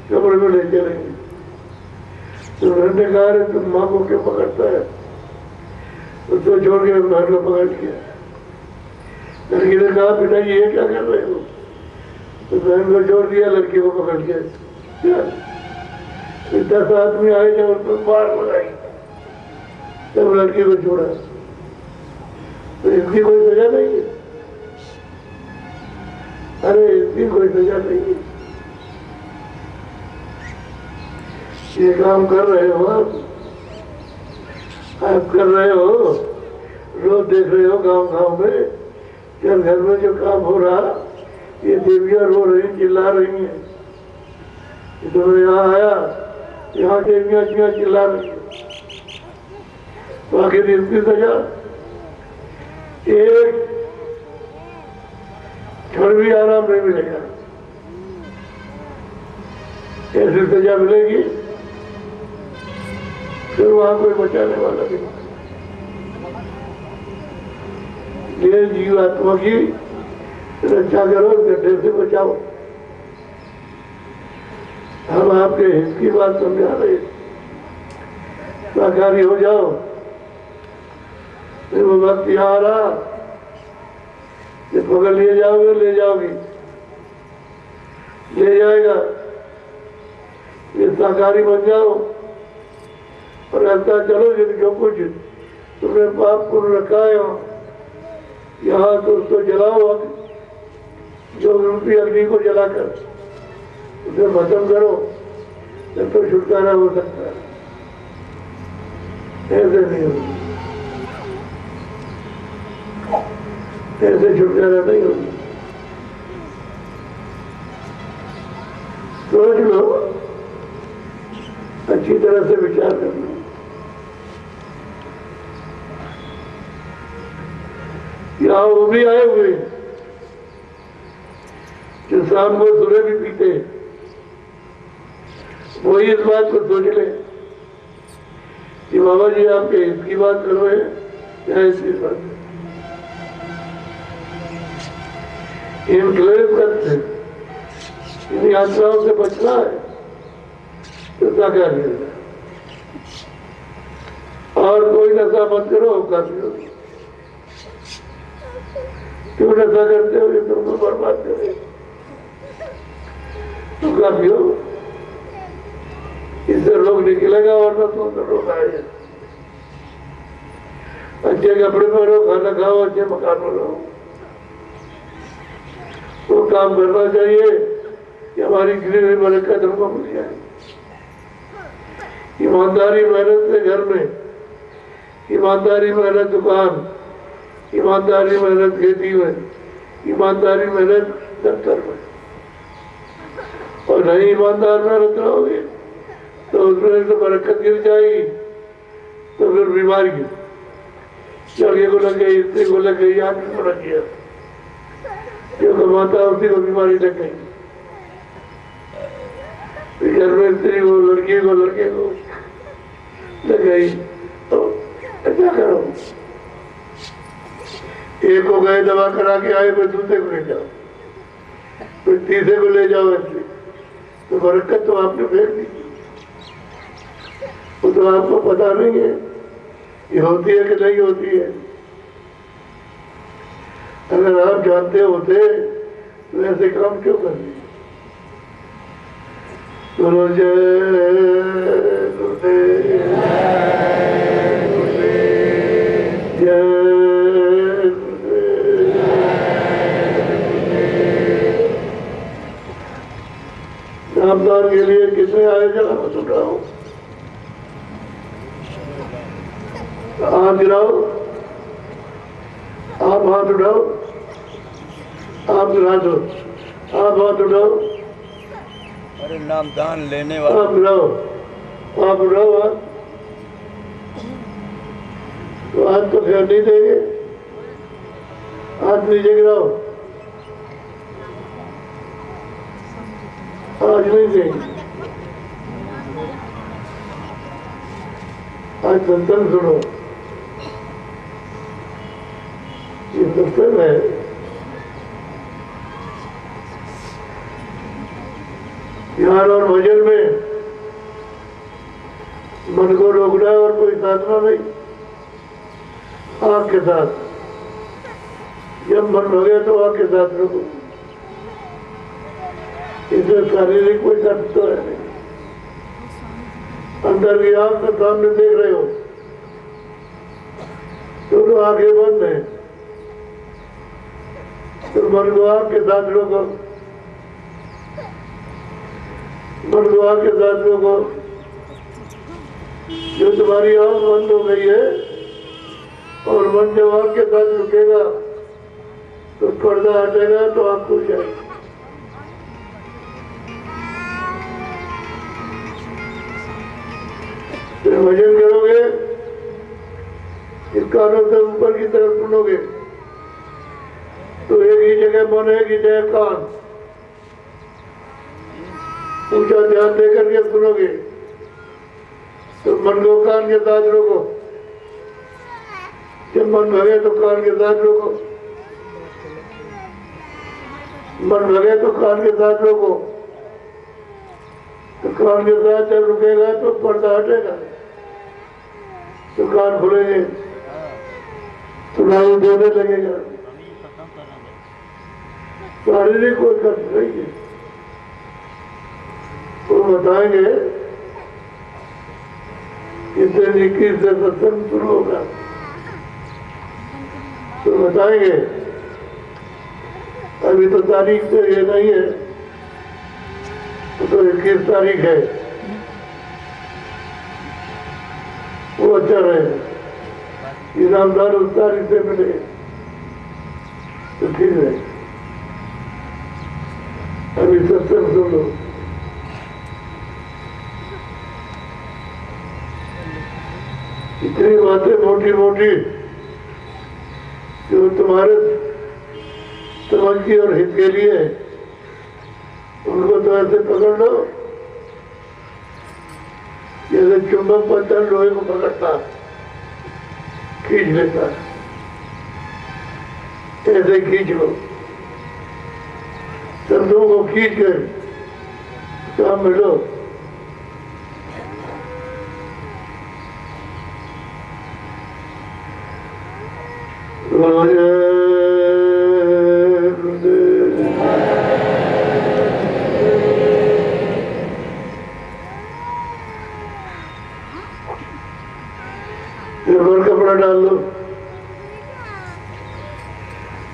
कमरे में ले चलेंगे। तो उन्होंने कहा रे तुम माँ को क्यों पकड़ता है? उसको छोड़ के बहन को पकड़ लिया। लड़की ने कहा पिताजी ये क्या कर रहे हो? तो बहन को छोड़ दिया, लड़की को पकड़ के फिर 10 आदमी आए जब उन पर मार लगाई तब लड़की को छोड़ा। तो इसकी कोई सजा नहीं है? अरे इसकी कोई सजा नहीं है। ये काम कर रहे हो आप कर रहे हो, रोज देख रहे हो गांव गांव में घर घर में जो काम हो रहा, ये देवियां रो रही, चिल्ला रही हैं। तो मैं यहाँ आया, यहाँ देवियां चिल्ला रही हैं, तो आखिर इसकी सजा एक क्षण भी आराम नहीं मिलेगा। ऐसी सजा मिलेगी फिर वहां कोई बचाने वाला नहीं। ये जीवात्मा की रक्षा करो, गड्ढे से बचाओ। हम आपके हित की बात समझा रहे, शाकाहारी हो जाओ। फिर वो वक्त यहाँ आ रहा, पकड़ लिए जाओगे, ले जाओगी, ले जाएगा। ये शाकाहारी बन जाओ और ऐसा चलो जो कुछ तुमने पाप पुण्य रखा है यहाँ तो उसको जलाओ, जो रूपी अग्नि को जलाकर उसे खत्म करो, तब तो छुटकारा हो सकता है। ऐसे नहीं होगी, ऐसे छुटकारा नहीं होगी। सोच लो, अच्छी तरह से विचार करना। यहाँ वो भी आए हुए जो शाम को सुबह भी पीते, वही इस बात को सोच ले कि बाबा जी आपके इसकी बात कर रहे हैं या इसकी बात। इन क्लेश से, इन यात्राओं से बचना है तो क्या नहीं, और कोई नशा मत करो, काफी होगी। क्यों नशा करते हो? ये तुमको बर्बाद करे तो काफी हो। इससे रोग निकलेगा और न तो रोग आएगा। अच्छे कपड़े पहनो, खाना खाओ, अच्छे मकान में रहो। वो काम करना चाहिए कि हमारी गिरी हुई बरकत हमको मिल जाए। ईमानदारी मेहनत से घर में, ईमानदारी मेहनत दुकान, ईमानदारी मेहनत खेती में, ईमानदारी मेहनत दफ्तर में। और नहीं ईमानदार मेहनत रहोगे तो उसमें तो बरकत गिर जाएगी, तो फिर बीमारी लड़के को लग गई, स्त्री को लग गई, आदमी को लग गया, जो कमाता है उसी को बीमारी लग गई। घर में स्त्री को, लड़की को, लड़के को लग गई तो क्या करो? एक को गए दवा करा के आए, फिर दूसरे को ले जाओ, फिर तीसरे को ले जाओ। ऐसे तो बरकत तो आपने फेंक दी। वो तो आपको पता नहीं है ये होती है कि नहीं होती है। अगर आप जानते होते तो ऐसे काम क्यों कर दिए? गुरु जय गुरुदेव, जय गुरुदेव। नामदान के लिए कितने आए जरा मैं सुन रहा हूँ। हाथ गिराओ, आप हाथ उठाओ, आप हाथ उठाओ। अरे नाम दान लेने वाला आप उठाओ हाथ। तो हाथ तो फेर नहीं देंगे, हाथ नीचे गिराओ, आज नहीं देंगे। आज सत्संग सुनो, ये सत्संग है। ध्यान और भजन में मन को रोकना है और कोई साधना नहीं, आँख के साथ। जब मन भगे तो आँख के साथ रोको, इससे शारीरिक कोई कष्ट तो है नहीं। अंदर की आँख के सामने देख रहे हो, दोनों आंखें बंद है, तो मन को आँख के साथ रोको, मन को आँख के साथ रोको। जो तुम्हारी आँख बंद हो गई है और मन जब आँख के साथ रुकेगा तो पर्दा हटेगा तो आँख खुल जाएगी। फिर भजन करोगे, इस कानों से ऊपर की तरफ सुनोगे तो एक ही जगह मन है, एक ही जगह कान। ऊंचा ध्यान दे करके सुनोगे तो मन को कान के साथ रोको, जब मन भगे तो कान के साथ रोको, मन भगे तो कान के साथ रोको, तो कान के साथ जब रुकेगा तो पर्दा हटेगा तो कान खुलेंगे, सुनाई देने लगेगा। शारीरिक कोई कष्ट नहीं है। वो बताएंगे कितने 21 से सत्संग शुरू होगा, तो बताएंगे। अभी तो तारीख तो ये नहीं है, तो 21 तारीख है, वो अच्छा रहे। इनामदार उस तारीख से मिले तो ठीक है। अभी सत्संग सुन लो। इतनी बातें मोटी मोटी जो तुम्हारे समझ की और हित के लिए, उनको तो ऐसे पकड़ लो जैसे चुंबक पत्थर लोहे को पकड़ता, खींच लेता, ऐसे खींच लो। शब्दों को खींच कर काम में लो। कपड़ा डाल लो,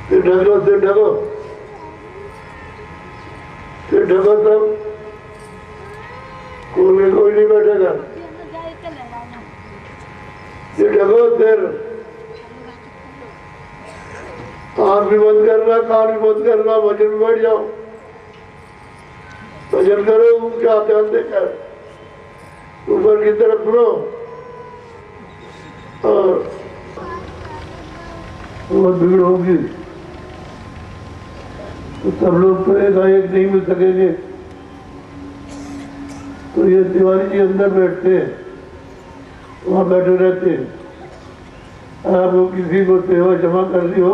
फिर ढको, फिर ढको, फिर ढको, सब कोई नहीं बैठेगा। फिर ढको, फिर आँख भी बंद करना, कान भी बंद करना, भजन में बैठ जाओ, भजन करो, ऊंचा ध्यान देकर ऊपर की तरफ सुनो। और बहुत भीड़ होगी तो सब लोग तो एक नहीं मिल सकेंगे, तो ये तिवारी जी अंदर बैठते हैं, वहाँ बैठे रहते हैं। आप लोग किसी को सेवा जमा करनी हो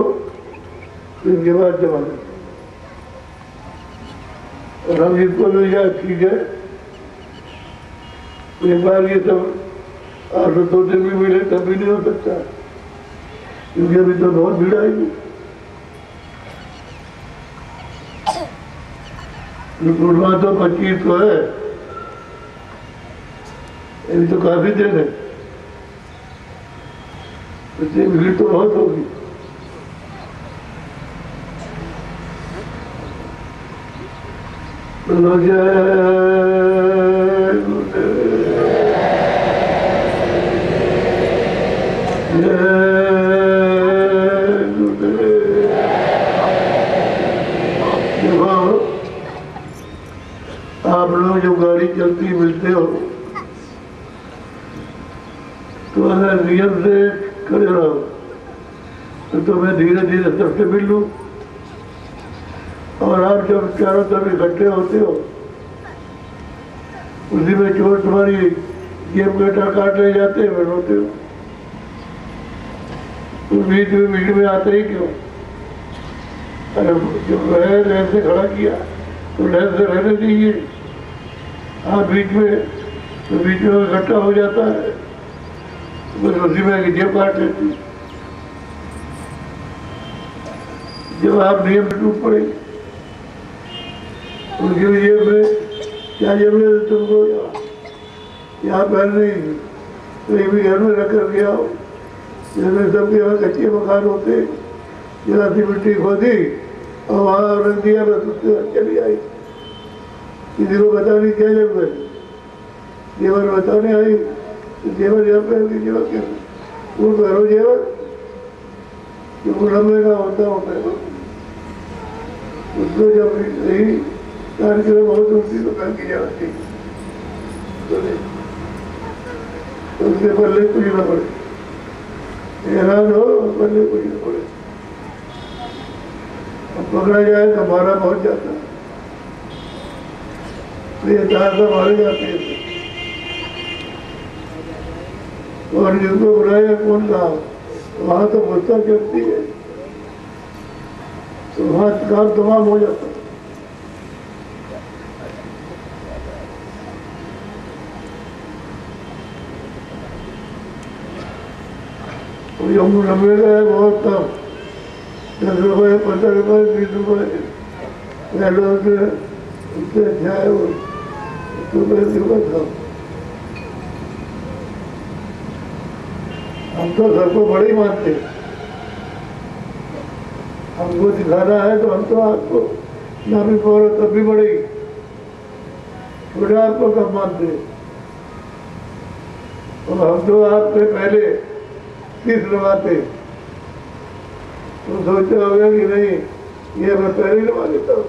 तो इनके बाद जमा कर, और हम जिसको मिल जाए ठीक है। एक बार ये सब 8 दिन भी मिले तब भी नहीं हो सकता, क्योंकि अभी तो बहुत भीड़ आएगी। पूर्णिमा तो 25 को है, अभी तो काफी दिन है, इसलिए भीड़ तो बहुत होगी। आप लोग जो गाड़ी चलती मिलते हो तो अगर नियम से खड़े रहो तो मैं धीरे धीरे सबसे मिल लूँ, और आप जब चारों तरफ इकट्ठे होते हो उसी में चोर तुम्हारी जेब बेटा काट ले जाते हैं, रोते हो। तो बीच में आते ही क्यों? अरे जब वह लेन से खड़ा किया तो लेन से रहने दीजिए, हाँ बीच में इकट्ठा हो जाता है, बस उसी में की जेब काट लेती। जब आप नियम पे टूट पड़े, उनकी जेब में क्या जरूरत है तुमको यहाँ पहन नहीं, कहीं भी घर में रख कर के आओ। जैसे सबके यहाँ कच्चे मकान होते, जरा सी मिट्टी खोदी और वहाँ रख दिया, बस उसके बाद चली आई। किसी को बताने क्या जरूरत है? जेवर बताने आई तो जेवर यहाँ पहन के जेवर के वो करो जेवर कि वो लंबे का होता उसको जब सही कार्यक्रम हो तो उसी को पहन की जाती, तो उसके पल्ले कुछ न पड़े, हैरान हो पल्ले कुछ न पड़े। अब पकड़ा जाए तो मारा पहुंच जाता, तो ये चार सब मारे जाते हैं। और जिनको बुलाया कौन कहा, वहां तो गुस्सा चलती है, तो वहां काम तमाम हो जाता। जो नब्बे का है बहुत कम, 10 रुपये 15 रुपये 20 रुपये पहले उससे अच्छा है वो रुपये था। हम तो सबको बड़े ही मानते, हमको दिखाना है तो हम तो आपको ना भी पौरा तब भी बड़े ही, छोटे आपको कब मानते। और हम तो आपसे पहले तीस लगाते, तो सोचा होगा कि नहीं ये मैं पहले लगा लेता हूँ।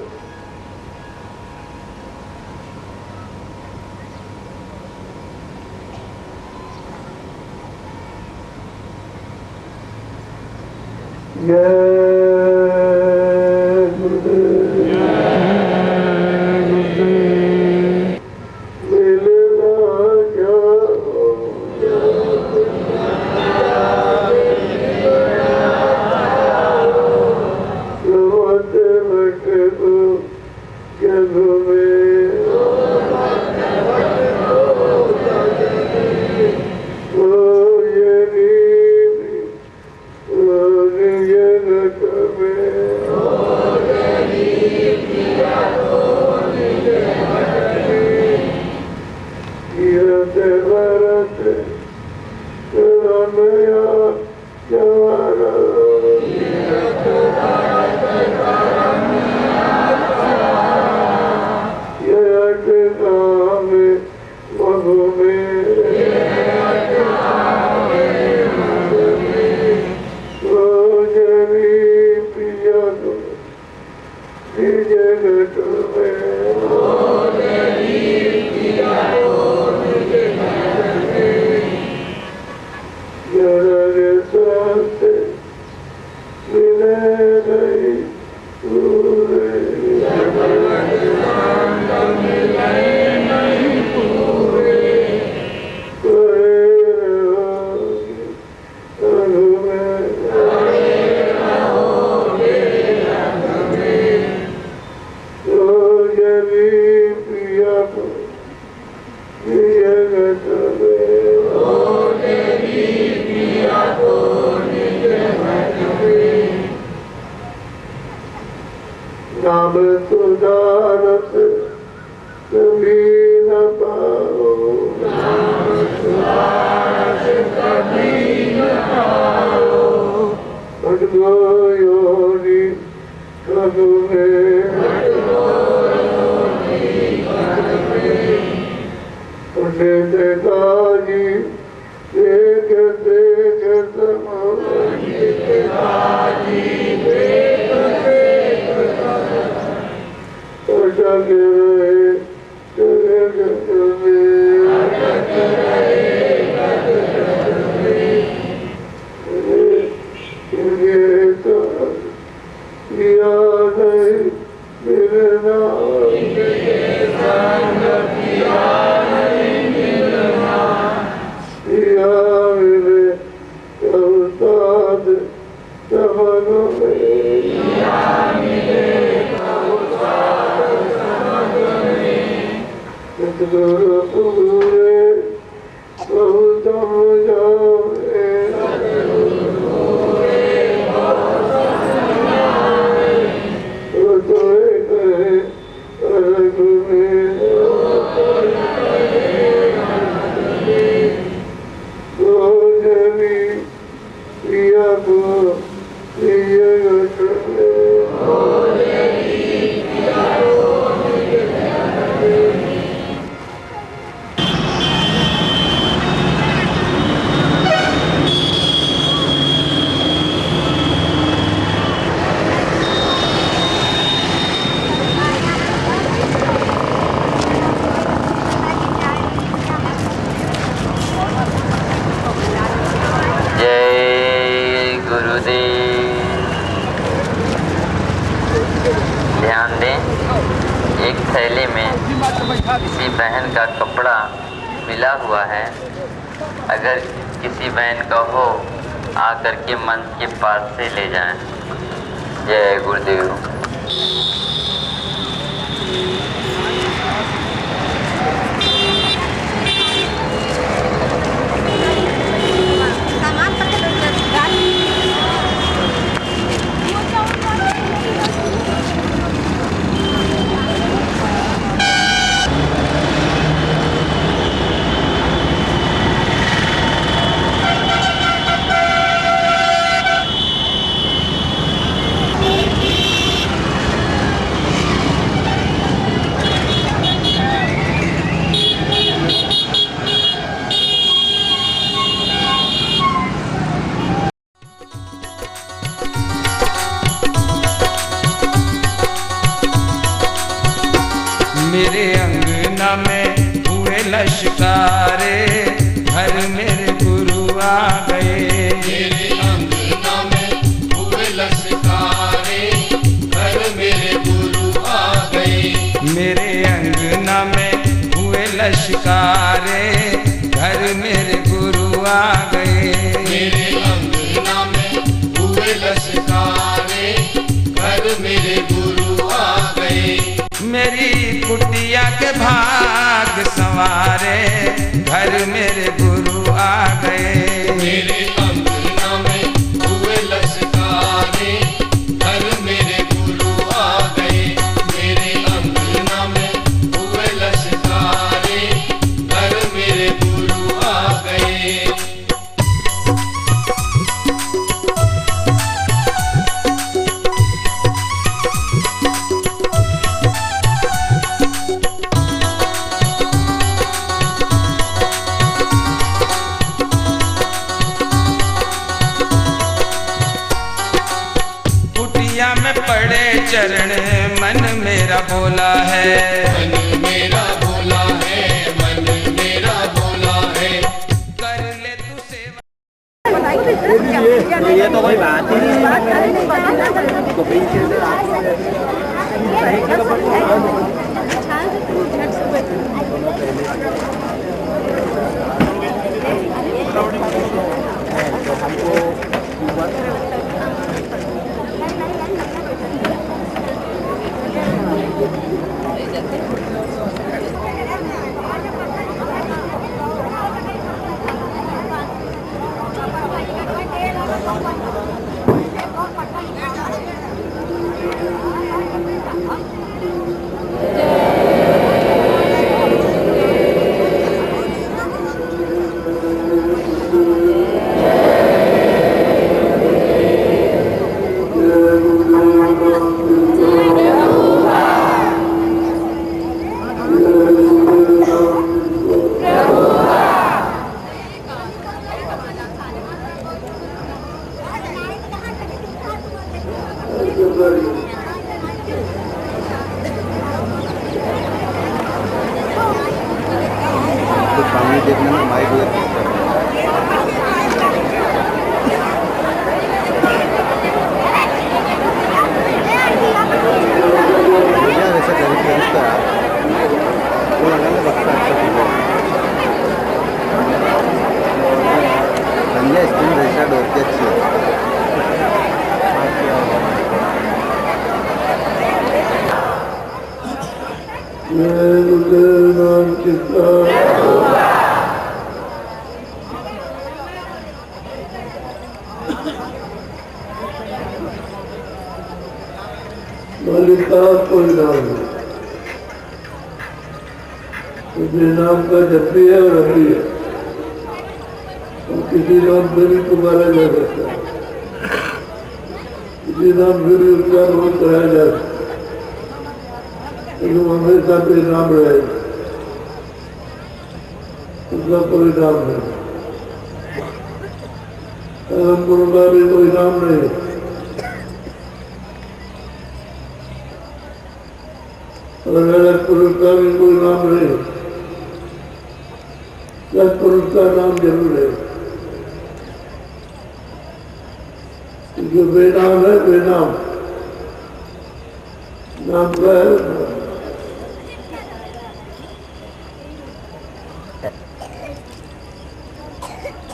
नाम सुधारत कभी न पाओ, भटको योनि कदु में, पंडित काजी देख देख अटक रहे जगत में, किया नहीं मिलना, सतगुरु पूरे बहुत जाए ध्यान दें, एक थैली में किसी बहन का कपड़ा मिला हुआ है। अगर किसी बहन का हो, आकर के मंच के पास से ले जाएं। जय गुरुदेव। मेरे अंगना में हुए लश्कारे, घर मेरे गुरु आ गए। मेरे अंगना में हुए लश्कारे, घर मेरे गुरु आ गए। मेरे अंगना में हुए लश्कारे, घर मेरे गुरु आ गए। मेरे अंगना में हुए लश्कारे, घर मेरे गुरु आ गए। मेरी कुटिया के भाग संवारे, घर मेरे गुरु आ गए। मेरे अंगना में हुए लश्कारे, घर मेरे गुरु आ गए। मेरे अंगना में हुए लश्कारे, घर मेरे गुरु आ गए। में पड़े चरण मन मेरा बोला है। मन मेरा बोला है, मन मेरा बोला है। कर ले तू सेवा। ये तो कोई बात ही पानी देखने में माइक वैसे संजय स्क्रीन रजिस्टर्ड होती अच्छी है। किसका? मालिक का कोई नाम नहीं, उसके नाम का जब भी है और अभी है, और किसी नाम से भी पुकारा जा सकता है, किसी नाम से भी उसका रोज कराया जा सकता है, लेकिन हमेशा कोई नाम रहेगा, उसका कोई नाम नहीं। गुरु का भी कोई नाम नहीं, और अलग पुरुष का भी कोई नाम नहीं, सत्पुरुष का नाम जरूर है, जो बेनाम है बेनाम, नाम का है।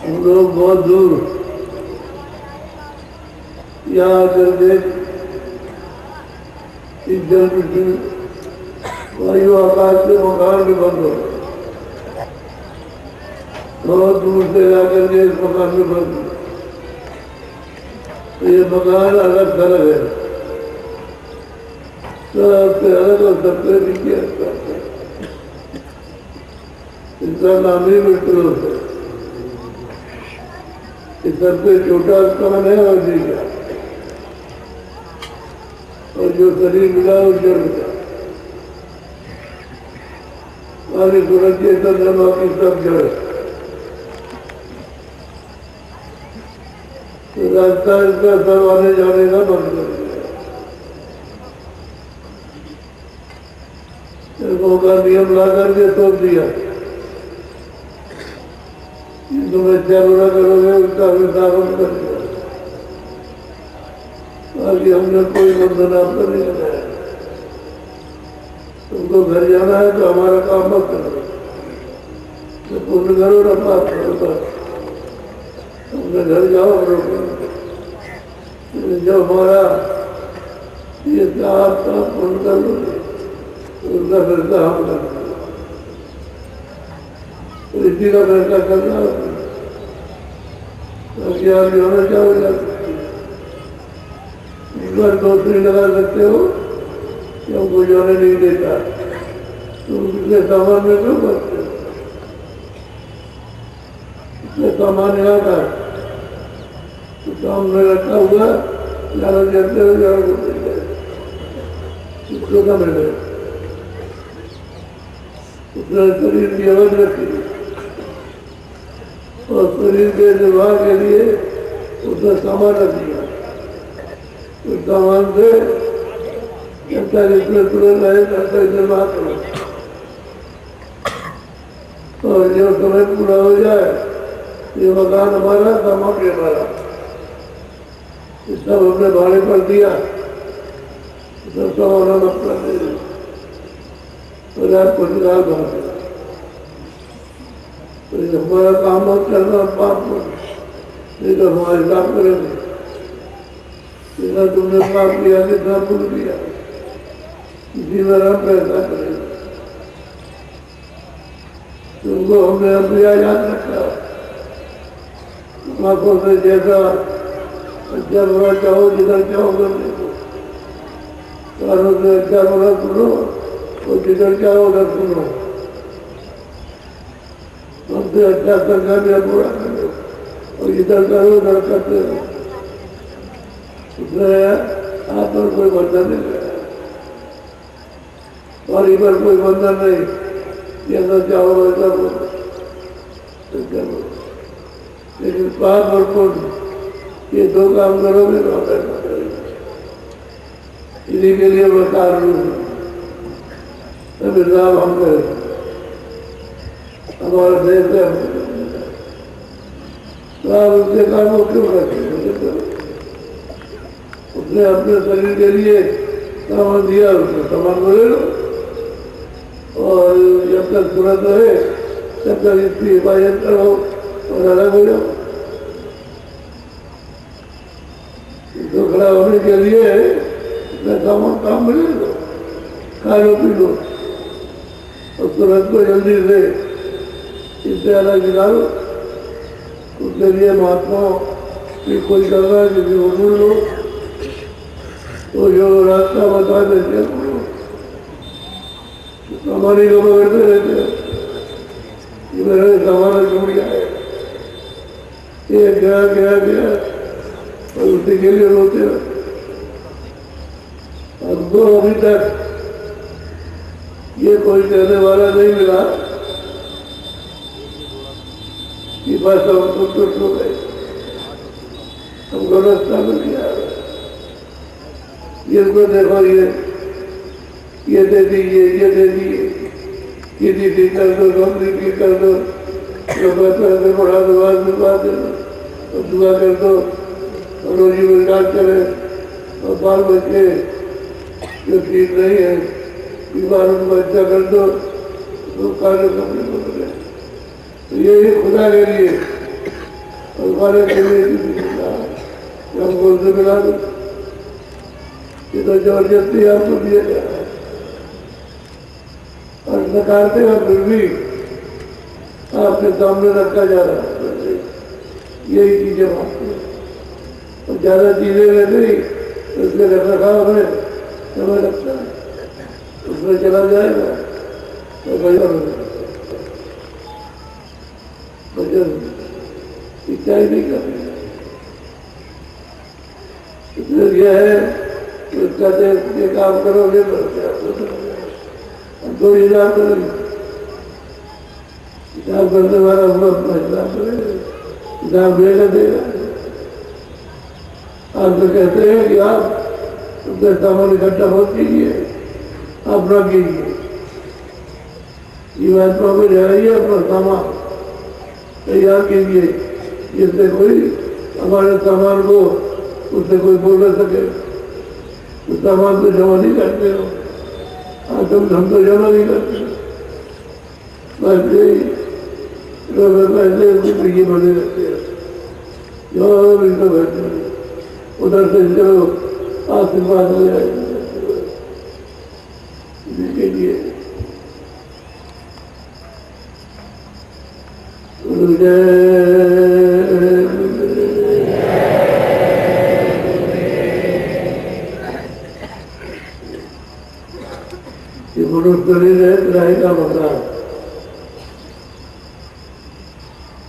हम लोग बहुत दूर यहाँ करके इस जन्म की वायु आकाश से मकान भी बंद हो, बहुत दूर से जाकर के इस मकान में बंद हो। ये मकान अलग थलग है, सबसे अलग और सबसे नीचे है, इसका नाम ही मृत्यु है। इस सबसे छोटा स्थान है और जी गया, और जो शरीर मिला वो जड़ मिला, हमारी सूरज के चंद्रमा की सब जड़, तो रास्ता इसका सब आने जाने का बंद कर दिया। लोगों का नियम ला करके तोड़ दिया, तुम अच्छा बुरा करोगे उसका विस्तारण कर दिया, बाकी हमने कोई बंधन आपको नहीं लगाया। तुमको घर जाना है तो हमारा काम मत करो, तो पुण्य करो ना पाप करो, बस तुमने घर जाओ और जब हमारा ये आप पुण्य कर लो उसका फैसला हम कर लो, तो इसी का फैसला करना ताकि आप जो होना चाहो घर दोस्ती लगा सकते हो, क्यों कोई जाने नहीं देता, तुम इसके सामान में क्यों करते हो? इसके सामान यहाँ का तो सामने रखा हुआ ज्यादा चलते हो, ज्यादा इसको क्या मिले, उसने शरीर की अवध रखी और शरीर के निर्वाह के लिए उसने सामान रख दिया, उस सामान से जब तक इसमें तुरंत रहे तब तक निर्वाह करो, और जब समय पूरा हो जाए ये मकान हमारा, सामान भी हमारा, ये सब हमने भाड़े पर दिया, सब सामान हम अपना दे दिया, और आपको निकाल बना दिया। तो हमारा काम मत करना, पाप नहीं तो हमारे काम करेंगे, जितना तुमने पाप किया कितना पुण्य किया, इसी में हम पैसा करेंगे। तुमको हमने अपना याद रखा, आंखों से जैसा अच्छा बुरा चाहो जिधर चाहो करने को, कानों से अच्छा बुरा सुनो और जिधर चाहो उधर सुनो, हमसे अच्छा संकल्प या बुरा करो और इधर करो उधर करते रहो, इसलिए आप पर कोई बंधन नहीं है, और पर कोई बंधन नहीं, जैसा चाहो वैसा बोलो, लेकिन पाप और पुण्य ये दो काम करोगे तो पैसा करेंगे, इन्हीं के लिए बता रूप तभी लाभ हम करेंगे, हमारा देश है, तो आप उसके काम को क्यों करते? उसने अपने शरीर के लिए सामान दिया, उसने सामान को ले लो, और जब तक तुरंत रहे तब तक इसकी हिफाजत करो और अलग हो जाओ। तो खड़ा होने के लिए सामान काम मिले दो, खा लो पी लो, और तुरंत को जल्दी से इससे अलग निकालो। उसके लिए महात्माओं की कोई करना है, किसी को ढूंढ लो तो जो रास्ता बता देते हैं हमारी लोग करते रहते हैं, मेरे सामान छूट जाए, ये गया गया गया और उसी के लिए रोते हैं। और तो अभी तक ये कोई कहने वाला नहीं मिला कि बस हम संतुष्ट हो गए, हमको रास्ता मिल गया। जिसको देखो ये दे दीजिए, ये दे दीजिए, ये दी कर दो, कम्प्लीट कर दो, जो पैसे बढ़ा दो, दुआ दे दो, और दुआ कर दो, और रोजी रोजगार करे, और बाल बच्चे जो ठीक नहीं है बीमार उनको अच्छा कर दो, तो कार्य कम्प्लीट हो गए। तो यही खुदा के लिए और हमारे के लिए हमको उनसे मिला दो। ये तो जबरदस्ती आपको दिया गया है और नकारते हैं, फिर भी आपके सामने रखा जा रहा है। यही चीजें मांगती है और ज्यादा चीजें रह गई तो उसमें रख रखाव है, समय लगता है, उसमें चला जाएगा तो भजन इच्छा ही नहीं करनी। इसलिए यह है कि कहते ये काम करोगे तो हिसाब करेंगे, हिसाब करने वाला हम अपना हिसाब करेंगे, हिसाब देगा। आप तो कहते हैं कि आप अपने सामान इकट्ठा मत कीजिए, आप न कीजिए, ये बात में जाइए, अपना सामान तैयार कीजिए जिससे कोई हमारे सामान को उससे कोई बोल न सके। उस सामान को जमा नहीं करते हो, हम तो जमा नहीं करते, बस पैसे बने रहते हैं, जो इनको बैठे उधर से चलो आशीर्वाद हो जाएगा। इसके लिए ये मनुष्य शरीर है, ग्राही का मसला है,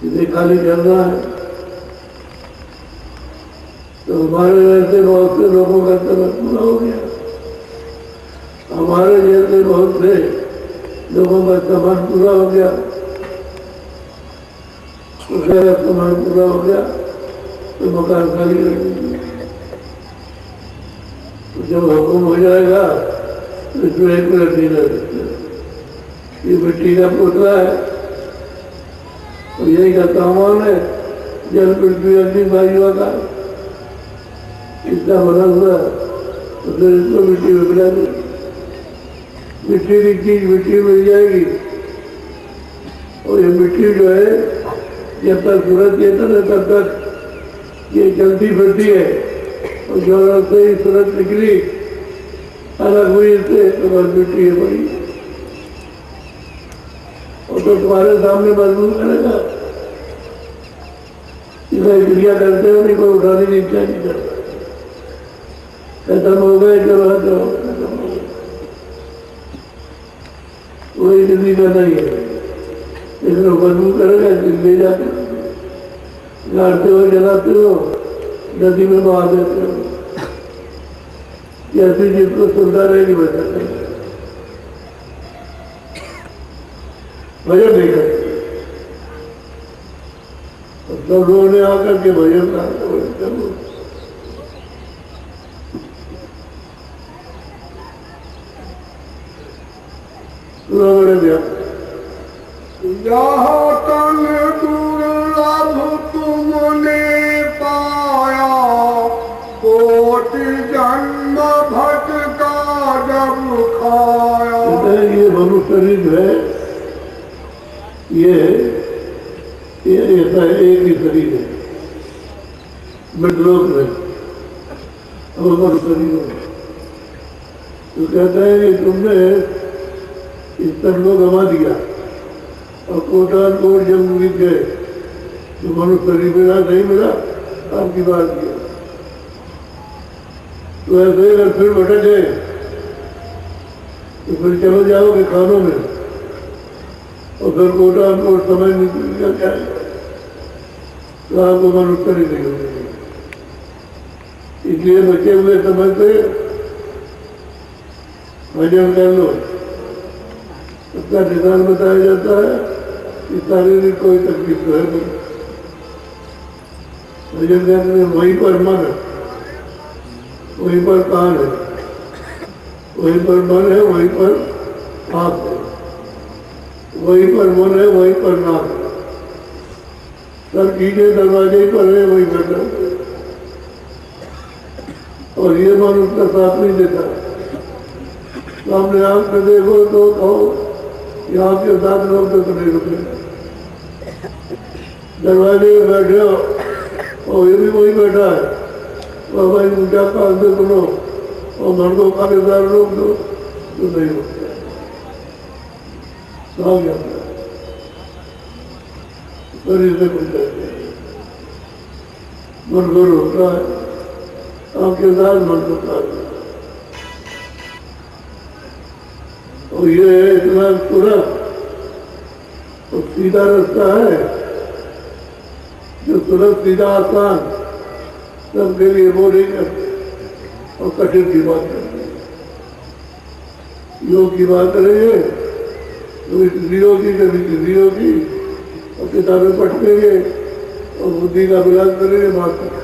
इसे खाली करना है। तो हमारे जैसे बहुत से लोगों का समय पूरा हो गया, हमारे जैसे बहुत से लोगों का समय पूरा हो गया, उसका समय पूरा हो गया तो मकान खाली कर दीजिए। तो जब हुक्म हो जाएगा तो इसमें एक मिनट नहीं रह सकते। ये मिट्टी का पुतला है और यही का सामान है, जल पृथ्वी अग्नि वायु का इसका बना हुआ तो फिर इसको मिट्टी में मिला दे। मिट्टी की चीज मिट्टी मिल जाएगी और ये मिट्टी जो है जब तक सूरज चेतन है तब तक ये चलती फिरती है, और जो से ही सूरज निकली अलग हुई इससे तो बस मिट्टी है पड़ी, और तो तुम्हारे सामने मजबूत करेगा। इसे क्रिया करते हो नहीं, कोई उठाने की इच्छा नहीं करता, खत्म हो गए जब वही किसी का नहीं है, इसमें मजबूत करेगा, ले जाते गाड़ते हो, जलाते हो, नदी में बहा देते हो, ऐसी जिसको सुनता रहेगी वैसा नहीं भजन नहीं करते। सब लोगों ने आकर के भजन करो, जहाँ तन दुर्लभ तुमने पाया, कोटि जन्म भटका जब खाया। ये मनुष्य शरीर है, ये ऐसा एक ही शरीर है मृतलोक में, और मनुष्य शरीर है। तो कहते हैं कि तुमने इस तन को गंवा दिया और कोटान कोट जब बीत गए तो मनुष्य शरीर मिला नहीं मिला, आपकी बात किया। तो ऐसे अगर फिर भटक गए तो फिर चलो जाओगे खानों में और फिर कोटान कोट समय निकल जाएगा तो आपको मनुष्य नहीं होगी। इसलिए बचे हुए समय से भजन कर लो। उसका निदान बताया जाता है कि शारीरिक कोई तकलीफ तो है नहीं। भजन करने में वहीं पर मन है, वहीं पर कान है, वहीं पर मन है, वहीं पर आँख है, वहीं पर मन है, वहीं पर नाक है। सब चीजें दरवाजे पर है, वहीं बैठा और ये मन उसका साथ नहीं देता। सामने आँख में देखो तो कहो यहाँ के साथ लोग तो नहीं रुके। दरवाजे में बैठे हो और ये भी वही बैठा है, वह भाई ऊँचा कान से सुनो और मन को कागेदार रोक दो तो नहीं रुकता। साफ जाता है शरीर से कुछ करते मन को रोकता है, आपके साथ मन को काट। और ये इतना तुरंत और सीधा रास्ता है जो तुरंत सीधा आसान सबके लिए वो नहीं करते और कठिन की बात करते हैं। योग की बात करेंगे तो किसी योगी कभी किसी योगी और किताबें पढ़ेंगे और बुद्धि का विलास करेंगे। बात करेंगे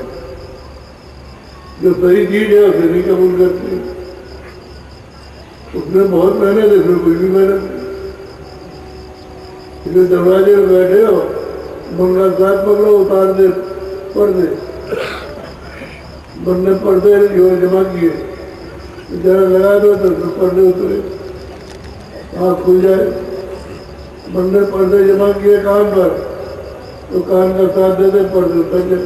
जो सही चीज है उसे नहीं कबूल करते, उसमें बहुत मेहनत है, फिर कोई भी मेहनत नहीं। दरवाजे में बैठे हो मन का साथ पकड़ो, उतार दे पर्दे, मन ने पर्दे जो जमा किए जरा लगा दो तो पर्दे उतरे, आँख खुल जाए। मन ने पर्दे जमा किए कान पर तो कान का साथ दे दे, पर्दे उतर जाए।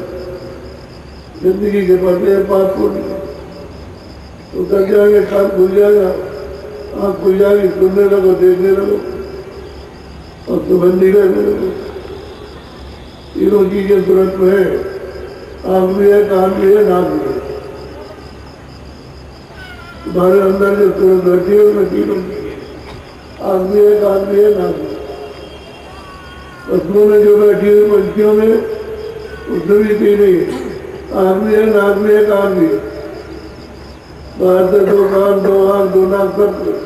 जिंदगी के पर्दे पाप को उतर जाएंगे, कान खुल जाएगा, आँख खुल जाएगी, सुनने लगो, देखने लगो और सुगंधी करने लगो। तीनों चीजें तुरंत में है, आँख भी है, कान भी है, नाक भी है। तुम्हारे अंदर जो तुरंत बैठी है उसमें तीनों आँख भी है, कान भी है, नाक भी है। पशुओं में जो बैठी हुई पंछियों में उसमें भी तीन ही है, आँख भी है, नाक भी है, कान भी है। बाहर से दो कान, दो आँख, दो नाक, सब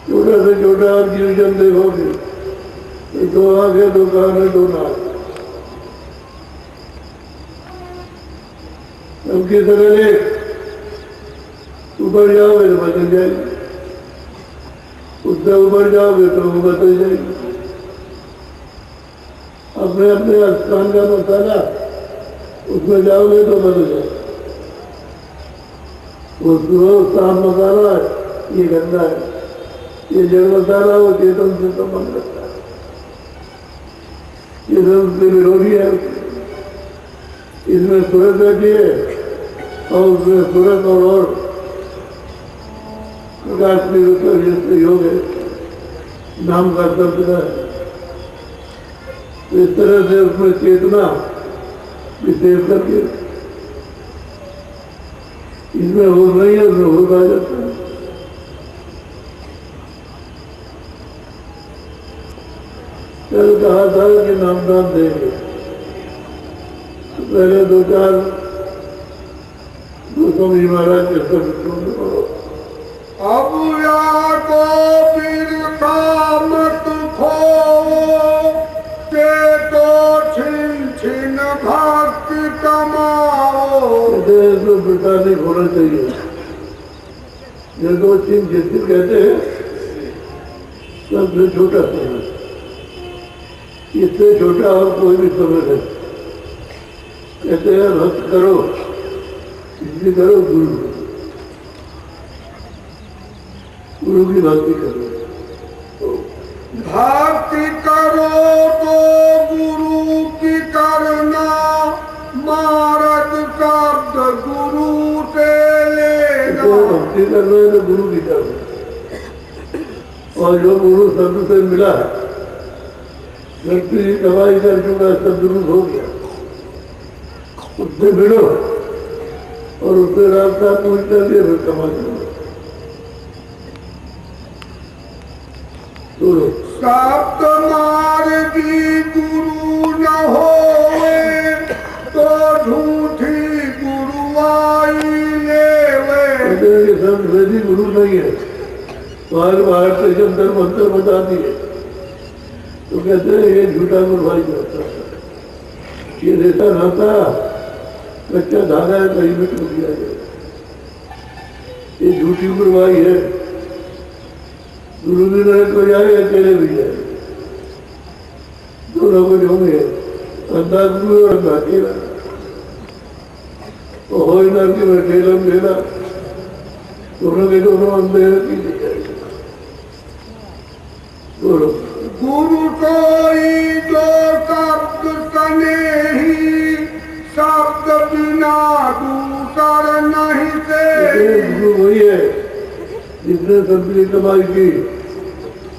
छोटा से छोटा आप जीव जन देखोगे तो दो आँख है, दो कान है, दो नाक। सबकी सकल एक, ऊपर जाओगे तो बदल जाएगी, उससे ऊपर जाओगे तो वो बदल जाएगी। अपने अपने स्थान का मसाला उसमें जाओगे तो बदल जाएगा। वो सुबह साफ मसाला है, ये गंदा है, ये जड़ मसाला वो चेतन से संबंध रखता है, ये सब उसके विरोधी है। इसमें सूरत बैठी है और उसमें सूरत और प्रकाश की जिससे योग है, नाम का शब्द है। तो इस तरह से उसमें चेतना विशेष करके इसमें हो नहीं है, उसमें हो आ जाता है। कल कहा था कि नामदान देंगे, तो पहले दो चार दोस्तों जी महाराज के सब अब या को बिरथा मत खो के तो छिन छिन भक्ति कमाओ। इसको बिरथा नहीं खोना चाहिए, जिसको छिन छिन कहते हैं सबसे छोटा समय, इससे छोटा और कोई भी समय नहीं। कहते हैं भक्त करो, इसलिए करो गुरु, गुरु की भक्ति करो। भक्ति करो तो गुरु की करना, मारत शब्द गुरु से लेना। भक्ति करना है तो गुरु की करना, और जो गुरु शब्द से मिला व्यक्ति दवाई कर चुका सब दुरुस्त हो गया, उससे मिलो और उससे रास्ता पूछ कर दिया फिर कमा करो। सप्त मार्गी गुरु न होवे तो झूठी गुरुआई लेवे। सब वैदिक गुरु नहीं है, बाहर से जब मंत्र बता दिए तो कहते हैं ये झूठा गुरुभाई होता है, ये रेता रहता कच्चा धागा है कहीं भी टूट दिया जाए, ये झूठी गुरुभाई है। गुरु भी रहे को जाए अकेले भी जाए, दोनों को होंगे, अंधा गुरु और अंधा अकेला। तो हो ही ना कि मैं अकेला मेरा, दोनों के दोनों अंधे जाएगा। गुरु कोई जो शब्द स्नेही, शब्द बिना दूसर नहीं से। गुरु वही है जिसने शब्द की कमाई की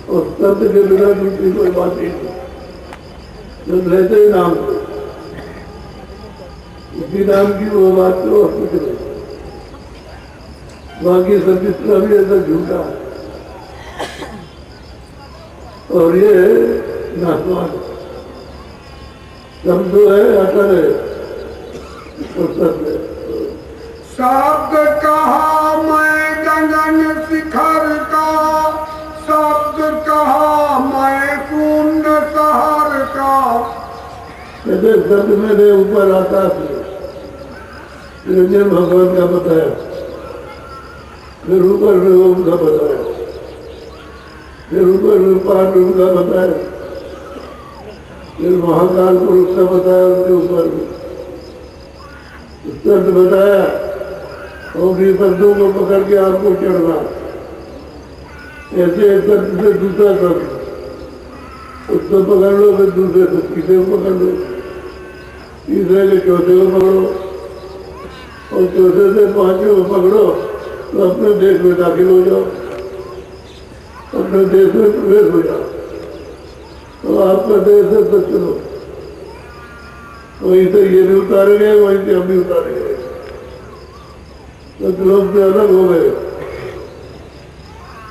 और शब्द के बिना दूसरी कोई बात नहीं, जब रहते ही नाम को उसी नाम की वो बात तो कुछ नहीं, बाकी सब जितना भी ऐसा झूठा है। और ये नासवान शब्द है अटल है और सत्य है। शब्द कहा मैं गगन शिखर का, शब्द कहा मैं कुंड शहर का। कहते शब्द मेरे ऊपर आकाश है, निरंजन भगवान का बताया, फिर ऊपर में ओम का बताया, फिर ऊपर में पांडव का बताया, फिर महाकाल पुरुष का बताया, उनके ऊपर में शब्द बताया और ये शब्दों को पकड़ के आपको चढ़ना, ऐसे एक शब्द से दूसरा शब्द उसको पकड़ लो, फिर दूसरे से तीसरे को पकड़ लो, तीसरे के चौथे को पकड़ो और चौथे से पांचवें को पकड़ो तो अपने देश में दाखिल हो जाओ, अपने देश में प्रवेश हो जाओ, तो आपका देश है सत्य लो। वहीं से ये भी उतारेंगे, वहीं से हम भी उतारेंगे, सतलोक से अलग हो गए।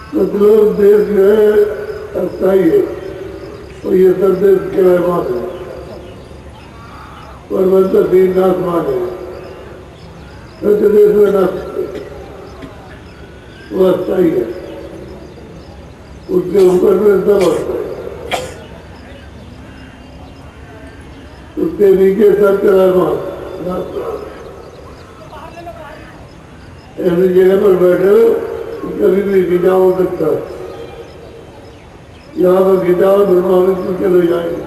सतलोक देश जो है अस्थायी है और ये सब देश किराएमान है, परवंतर तीन नाशमान है, सत्य देश में ना सकते, वो अस्थायी है, उसके ऊपर में सब अस्थायी, उसके नीचे सब किराएमान नाशमान। ऐसी जगह पर बैठे हो कभी भी गिटाव हो सकता है, यहाँ पर गिटाव ब्रह्माविष्णु चले जाएंगे,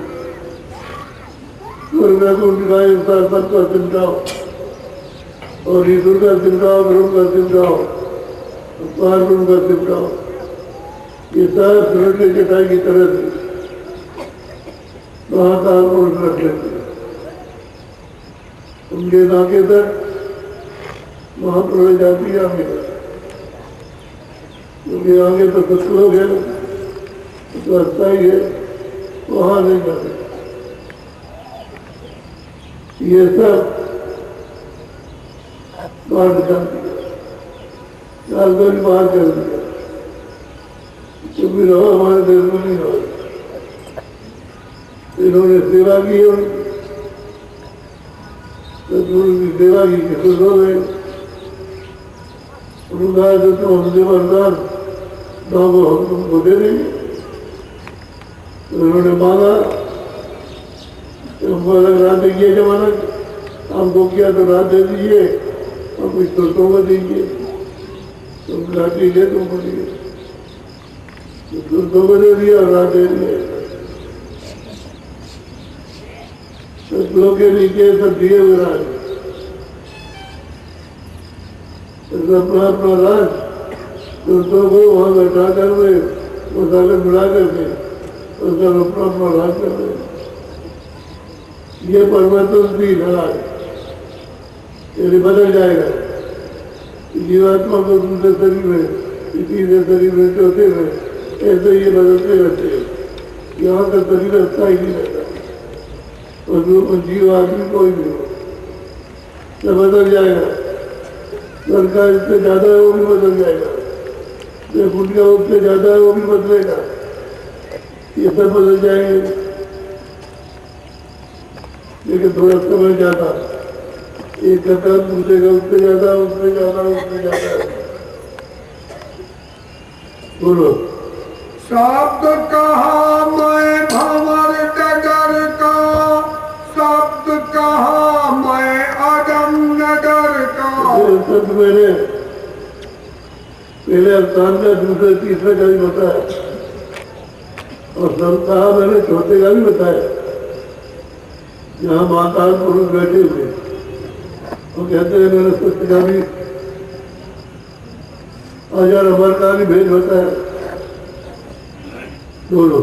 सूर्य को दिखाए सत का चिंताओ और ईश्वर का चिंताओ, ब्रह्म का चिंताओ, पार्वण का चिंताओ, ये सब सूर्य की चटाई की तरह से महाकाल पुरुष रख लेते, उनके नाके तक महाप्रलय जाती है आगे, क्योंकि आगे तो कुछ लोग है तो अस्थाई है, वहां नहीं जाते। ये सब बाहर निकाल दिया, साल भर बाहर कर दिया, तुम भी रहो हमारे देश में नहीं रहो। इन्होंने सेवा की और सदगुरु की सेवा की खुश हो गए, उनका जो तो हमसे वरदान ना वो हम तुमको दे देंगे। तो उन्होंने मांगा, हमको अलग रात दीजिए जमानत, हमको किया तो रात दे दीजिए, और कुछ तुमको को दीजिए, तुम रात दीजिए तुमको दिए, तुमको को दे दिया और रात दे दिए। लोग के नीचे सब दिए हुए राज, अपना अपना राज दोस्तों को वहाँ बैठा कर वे मसाले मिला करके और सब अपना अपना राज कर रहे। ये परिवर्तन भी राज यदि बदल जाएगा, जीवात्मा को दूसरे शरीर में, तीसरे शरीर में, चौथे में ऐसे ये बदलते रहते हैं। यहाँ का शरीर अच्छा ही नहीं रहता। और जो जीव आदमी कोई भी हो, तो बदल जाएगा। लड़का इससे ज्यादा है वो भी बदल जाएगा, जो गुटिया उससे ज्यादा है वो भी बदलेगा। ये सब बदल जाएंगे, लेकिन थोड़ा समय ज्यादा। एक कथा पूछेगा उससे ज्यादा, उससे ज्यादा, उससे ज्यादा। बोलो। शब्द कहा मैं भंवर डगर का, शब्द कहा मैं अजम नगर का। शब्द मैंने पहले अवतार का, दूसरे तीसरे का भी बताया, और सब कहा मैंने चौथे का भी बताया। यहाँ महाकाल पुरुष बैठे हुए और कहते हैं मैंने सत्य का भी, अजर अमर का भी भेद बताया। बोलो।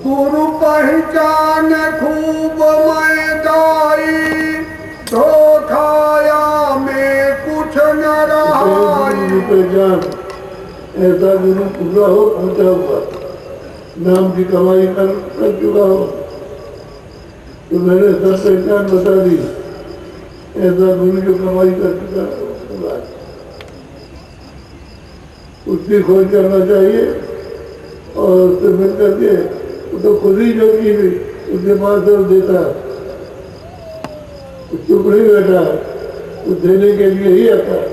गुरु पहचान खूब मैं दाई, धोखाया में कुछ न रहाई। पहचान ऐसा गुरु पूरा हो, पहुंचा हुआ, नाम की कमाई कर चुका हो, तो मैंने सब पहचान बता दी। ऐसा गुरु जो कमाई कर चुका है उसकी खोज करना चाहिए, और उससे मिल करके वो तो खुद ही जो की भी उसके पास से देता है, चुप नहीं बैठा, वो देने के लिए ही आता है।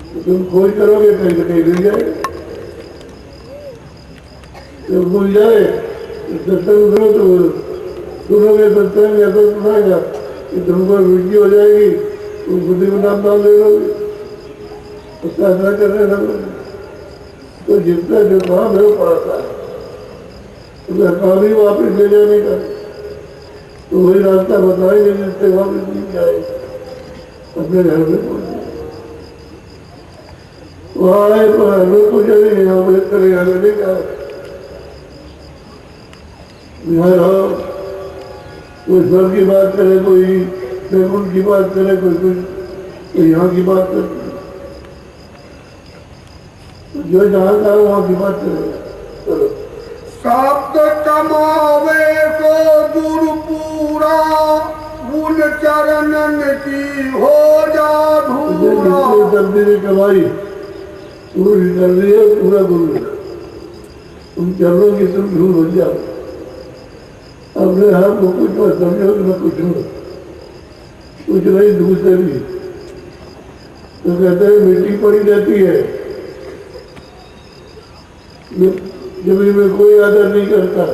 तो तुम खोज करोगे कहीं से कहीं मिल जाए। जब भूल जाए सत्संग सुनो तो सुनोगे, सत्संग ऐसा सुनाएगा कि तुमको रुचि हो जाएगी, तुम खुद ही नाम डाल ले लोगे, उसका ऐसा करने लगोगे। तो जितना जो काम है वो पड़ता है, तो काम ही वापिस ले जाने का, तो वही रास्ता बताएंगे जिससे वापिस नहीं जाएगा, अपने घर में पहुंचे। वहाँ आए तो हमें कुछ नहीं, यहाँ वेट करेगा मैंने कहा यहाँ रहो, कोई स्वर की बात करे, कोई निर्गुण की बात करे, कोई कुछ, तो यहाँ की बात करे, जो जहाँ का वहाँ की बात करेगा। चलो। शब्द कमावे को गुरु पूरा, गुण चरणन की हो जा धूरा। शब्द ने कमाई पूरी कर ली है, पूरा गुरु। तुम चलो कि तुम गुरु बन जाओ, अपने हाथ को कुछ मत समझो, न कुछ हो, कुछ नहीं दूसरे भी। तो कहते हैं मिट्टी पड़ी रहती है, जमीन में कोई आदर नहीं करता,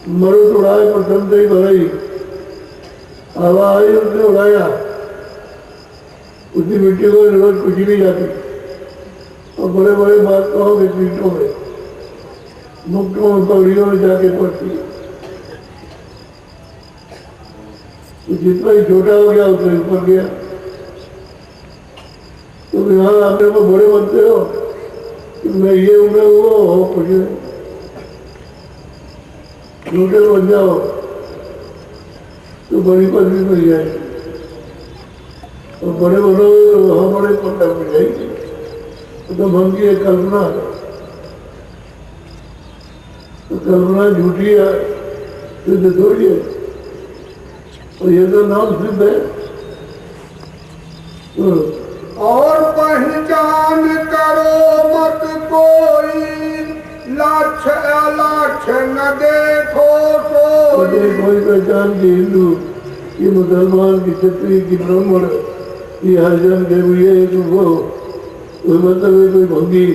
मरो तो उड़ाए प्रथम से ही भराई, हवा आई उसने उड़ाया, उसी मिट्टी को रिवर्स कुछ नहीं जाती। और बड़े बड़े बादशाहों के पीठों में, मुक्तों में, पगड़ियों में जाके पड़ती है। तो जितना ही छोटा हो गया उतना ऊपर गया। तुम यहाँ अपने को बड़े बनते हो, मैं ये उम्र हुआ हो, कुछ छोटे बन जाओ तो बड़ी पदवी मिल जाएगी, और बड़े बनोगे तो वहाँ बड़े पद मिल जाएगी। तो मन की एक कल्पना है, तो कल्पना झूठी है, सिद्ध थोड़ी है, और ये तो नाम सिद्ध है। तो और पहचान करो मत कोई, लाछ अलाछ न देखो कोई। कोई पहचान की हिंदू की, मुसलमान की, क्षत्रिय की, ब्राह्मण की, हरिजन के लिए वो मतलब है कोई भंगी,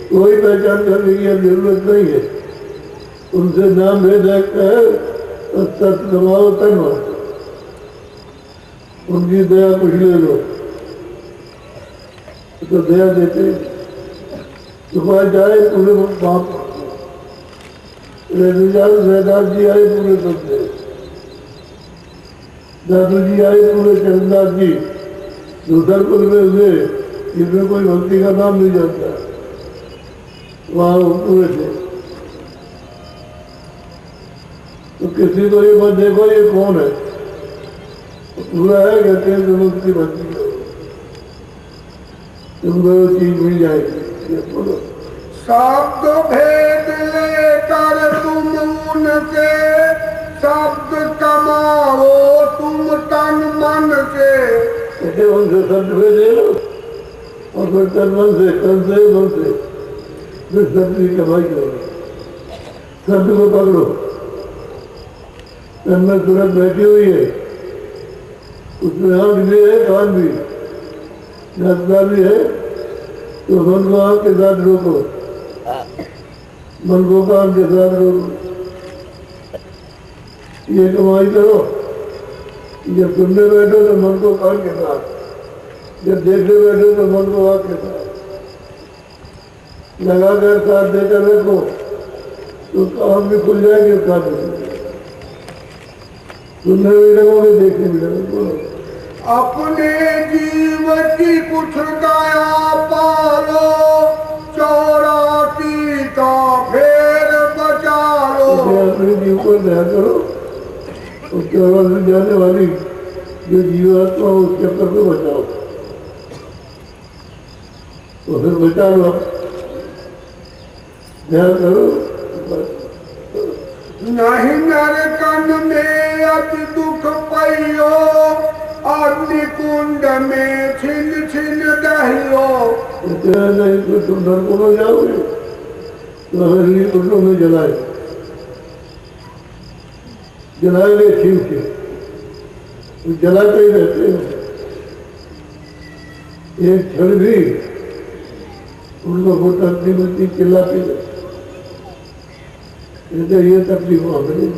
कोई पहचान करने की अब जरूरत नहीं है। उनसे नाम भेद है तो सत्य कमाओ तन, उनकी दया कुछ ले लो तो दया देते। सुबह जाए पूरे बाप, रहदास जी आए पूरे सबसे, दादू जी आए पूरे चरणदास जी, दूसरपुर में हुए जिसमें कोई भक्ति का नाम नहीं जानता, वहाँ पूरे थे। तो किसी को ये मत देखो ये कौन है, पूरा है, कहते हैं तुम उसकी भक्ति करो, तुमको वो चीज मिल जाएगी। ये बोलो। शब्द भेद लेकर तुम उनसे शब्द कमाओ तुम तन मन से। ऐसे उनसे शब्द भेदे लो और फिर तन मन से फिर शब्द की कमाई करो। शब्द को पकड़ो, तन में सूरत बैठी हुई है, उसमें आँख भी है कान भी नाचता भी है, तो मन को आँख के साथ रोको, मन को कान के साथ रोको। ये कमाई करो। जब सुनने बैठो तो मन को कान के साथ, जब देखने बैठो तो मन को आँख के साथ लगाकर साथ देकर रखो तो काम भी खुल जाएगी और काम भी खुल जाएगी। सुनने भी लगोगे, देखने भी लगोगे। अपने जीव की कुछ दया पालो, चौरासी का फेर बचा लो। अपने जीव को दया करो और चौरासी जाने वाली जो जीवात्मा उस चक्कर को बचाओ, तो फिर बचा लो। ध्यान करो। नहीं नरकन में अति दुख पाइयो, अग्नि कुंड में छिन छिन दहियो। नहीं तो तुम नरकों में जाओगे तो अगली कुंडों में जलाए शिव के, तो जलाते ही रहते हैं। एक क्षण भी उनको फुर्सत नहीं मिलती, चिल्लाते रहते। ये तकलीफ हमें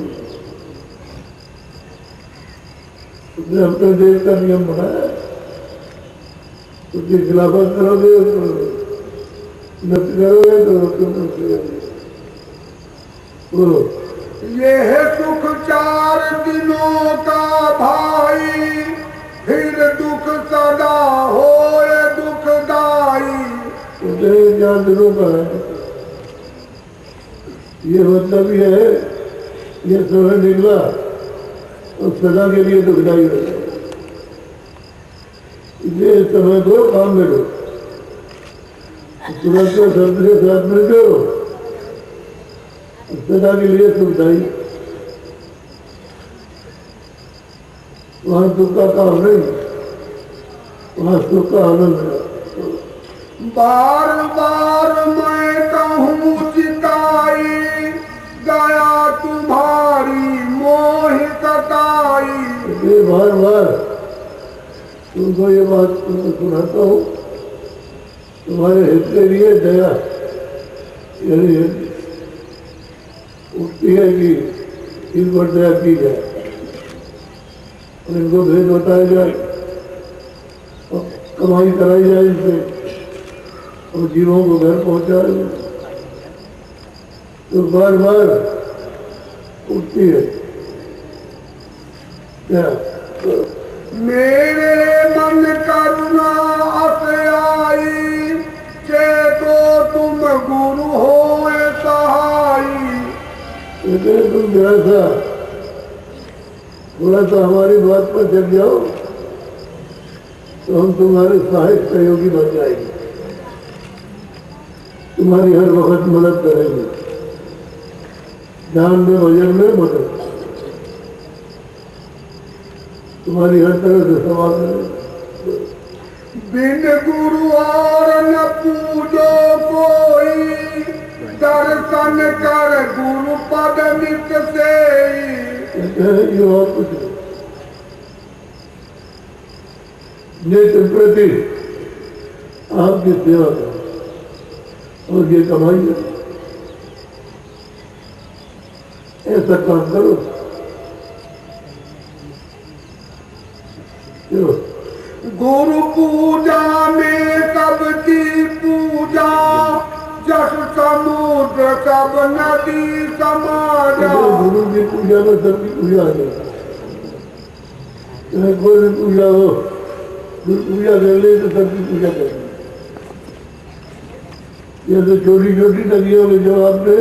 उसने अपने देश का नियम बनाया, उसकी खिलाफत करोगे नृत्य करोगे तो बोलो। ये है सुख 4 दिनों का भाई, फिर दुख सदा होए दुखदाई। 4 दिनों का है, ये मतलब ये है, ये समय निकला और सदा के लिए दुखदाई हो जाए। इसलिए समय को काम में लो, तुरंत को शब्द के साथ में दो, सदा के लिए सुखदाई। वहाँ दुख का काम नहीं, वहाँ सुख का आनंद है। बार बार मैं कहूँ चिताई, दया तुम्हारी मोह सताई। ये बार बार तुमको ये बात सुनाता हूँ, तुम्हारे हित के लिए दया यानी उठती है कि इन पर दया की जाए और इनको भेद बताया जाए और कमाई कराई जाए इससे और जीवों को घर पहुंचाया जाए, तो बार बार उठती है क्या। मेरे मन करुणा अस आई, चेतो तुम गुरु हो सहाई। तुम थोड़ा सा हमारी बात पर जग जाओ तो हम तुम्हारे सहायक सहयोगी बन जाएंगे, तुम्हारी हर वक्त मदद करेंगे, ध्यान में भजन में मदद, तुम्हारी हर तरह से सवाल करेंगे। बिन गुरु और न पूजो कोई, दर्शन कर गुरु पद नित से। ये और कुछ नहीं, नेत्र प्रति आपकी सेवा करो और ये कमाई करो, ऐसा काम करो। गुरु पूजा में सबकी पूजा, जस समुद्र सब नदी समाजा। गुरु की पूजा में सबकी पूजा आ जाए, चाहे कोई भी पूजा हो, गुरु पूजा कर ले तो सबकी पूजा कर ले। जैसे छोटी छोटी नदियों में जब आपने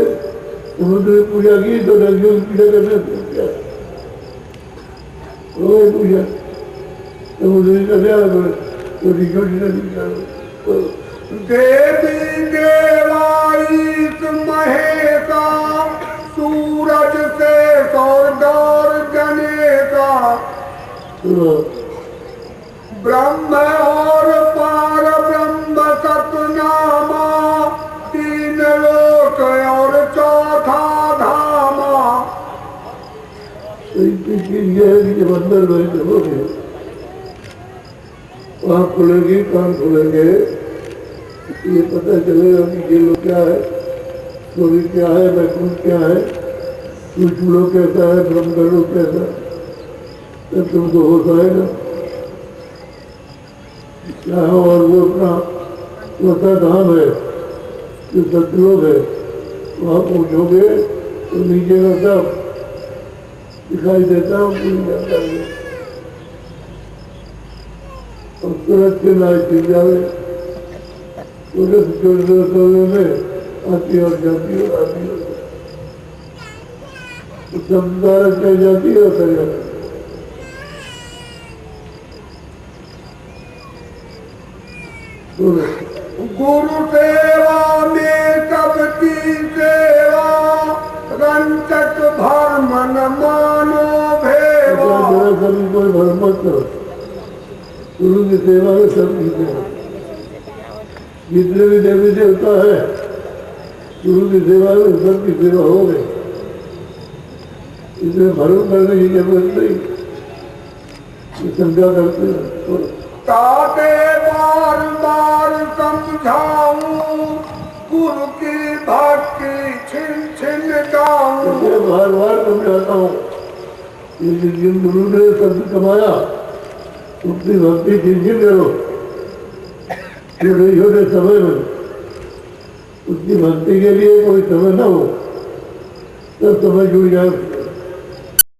समुद्र की पूजा की तो नदियों की पूजा करने से पूजा समुद्र की कल्याण छोटी छोटी नदी देवी देवाईस महेशा सूरज से सौरदौर जनेसा ब्रह्म और पार ब्रह्म सतनामा तीन लोक और चौथा धामा। जब अंदर बैठोगे आँख खुलेगी कान खुलेंगे ये पता चलेगा कि ये लोग क्या है, सूर्य क्या है, वैकुंठ क्या है, सूक्ष्म लोग कैसा है, ब्रह्म लोग कैसा है, तब तुमको होश आएगा क्या है। और वो अपना चौथा धाम है जो सतलोक है, वहाँ पहुँचोगे तो नीचे का सब दिखाई देता है, पूरी जाता है और तुरंत के लाइट छिप जावे, तुरंत चोरी में आती और जाती और आती और समझदार कह जाती है और कर जाती है। गुरु सेवा में सबकी सेवा रंचक भरम न मानो भेवा। सभी कोई भरम मत करो, गुरु की सेवा में सबकी सेवा, जितने भी देवी देवता है गुरु की सेवा में सबकी सेवा हो गई, इसमें भरम करने की जरूरत नहीं, शंका करते हैं। ताते बार बार समझाऊं गुरु की भक्ति छिन छिन गाऊं। बार बार समझाता हूँ जिन गुरु ने शब्द कमाया उसकी भक्ति छिन छिन करो, छोटे छोटे समय में उसकी भक्ति के लिए कोई समय न हो तब समय जुड़ जाए।